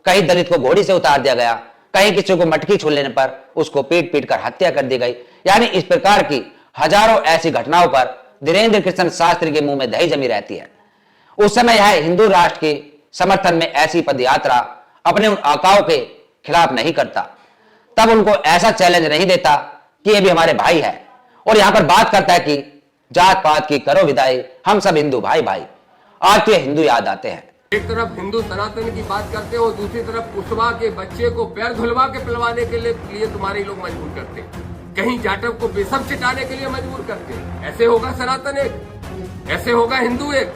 कहीं दलित को घोड़ी से उतार दिया गया, कहीं किसी को मटकी छू लेने पर उसको पीट पीट कर हत्या कर दी गई। यानी इस प्रकार की हजारों ऐसी घटनाओं पर धीरेन्द्र कृष्ण शास्त्री के मुंह में दही जमी रहती है। उस समय यह हिंदू राष्ट्र के समर्थन में ऐसी पदयात्रा अपने उन आकाओं के खिलाफ नहीं करता, तब उनको ऐसा चैलेंज नहीं देता कि ये भी हमारे भाई है, और यहां पर बात करता है कि जात पात की करो विदाई, हम सब हिंदू भाई भाई। आज तो हिंदू याद आते हैं। एक तरफ हिंदू सनातन की बात करते हो, दूसरी तरफ कुशवा के बच्चे को पैर धुलवा के पिलवाने के लिए तुम्हारे लोग मजबूर करते, कहीं जाटव को बेसब चिटाने के लिए मजबूर करते। ऐसे होगा सनातन एक, ऐसे होगा हिंदू एक,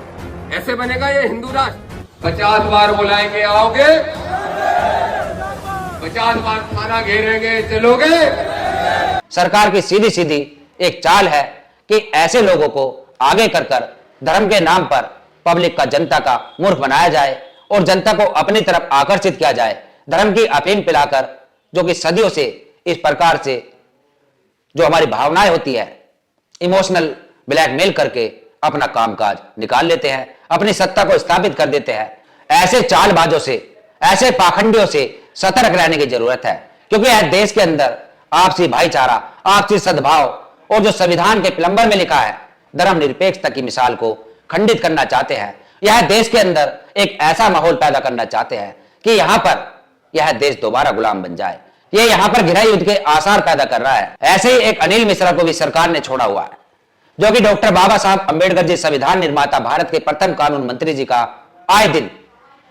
ऐसे बनेगा ये हिंदू राष्ट्र। 50 बार बुलाएंगे, आओगे? 50 बार थाना घेरेंगे, चलोगे? सरकार की सीधी सीधी एक चाल है कि ऐसे लोगों को आगे कर धर्म के नाम पर पब्लिक का, जनता का मूर्ख बनाया जाए और जनता को अपनी तरफ आकर्षित किया जाए, धर्म की अफीम पिलाकर, जो कि सदियों से इस प्रकार से जो हमारी भावनाएं होती है इमोशनल ब्लैकमेल करके अपना कामकाज निकाल लेते हैं, अपनी सत्ता को स्थापित कर देते हैं। ऐसे चालबाजों से, ऐसे पाखंडियों से सतर्क रहने की जरूरत है, क्योंकि यह देश के अंदर आपसी भाईचारा, आपसी सद्भाव और जो संविधान के प्लम्बर में लिखा है धर्मनिरपेक्षता की मिसाल को खंडित करना चाहते हैं। यह देश के अंदर एक ऐसा माहौल पैदा करना चाहते हैं कि यहां पर यह देश दोबारा गुलाम बन जाए। ये यहां पर गृह युद्ध के आसार पैदा कर रहा है। ऐसे ही एक अनिल मिश्रा को भी सरकार ने छोड़ा हुआ है, जो कि डॉक्टर बाबा साहब अंबेडकर जी, संविधान निर्माता, भारत के प्रथम कानून मंत्री जी का आए दिन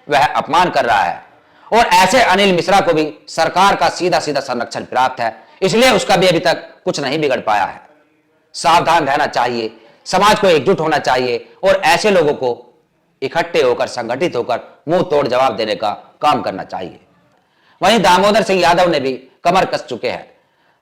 वह अपमान कर रहा है। और ऐसे अनिल मिश्रा को भी सरकार का सीधा सीधा संरक्षण प्राप्त है, इसलिए उसका भी अभी तक कुछ नहीं बिगड़ पाया है। सावधान रहना चाहिए, समाज को एकजुट होना चाहिए और ऐसे लोगों को इकट्ठे होकर, संगठित होकर मुंह तोड़ जवाब देने का काम करना चाहिए। वहीं दामोदर सिंह यादव ने भी कमर कस चुके हैं।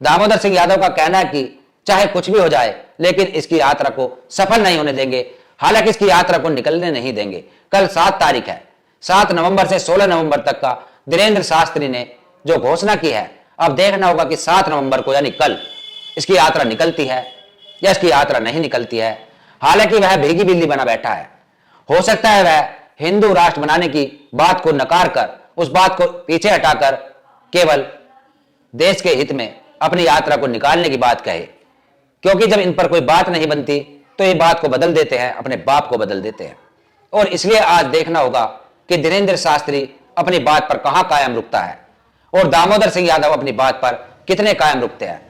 दामोदर सिंह यादव का कहना है कि चाहे कुछ भी हो जाए, लेकिन इसकी यात्रा को सफल नहीं होने देंगे। हालांकि इसकी यात्रा को निकलने नहीं देंगे। कल 7 तारीख है, 7 नवंबर से 16 नवंबर तक का धीरेन्द्र शास्त्री ने जो घोषणा की है, अब देखना होगा कि 7 नवंबर को यानी कल इसकी यात्रा निकलती है या इसकी यात्रा नहीं निकलती है। हालांकि वह भीगी बिल्ली बना बैठा है। हो सकता है वह हिंदू राष्ट्र बनाने की बात को नकार कर, उस बात को पीछे हटाकर केवल देश के हित में अपनी यात्रा को निकालने की बात कहे, क्योंकि जब इन पर कोई बात नहीं बनती तो ये बात को बदल देते हैं, अपने बाप को बदल देते हैं। और इसलिए आज देखना होगा कि धीरेन्द्र शास्त्री अपनी बात पर कहां कायम रुकता है और दामोदर सिंह यादव अपनी बात पर कितने कायम रुकते हैं।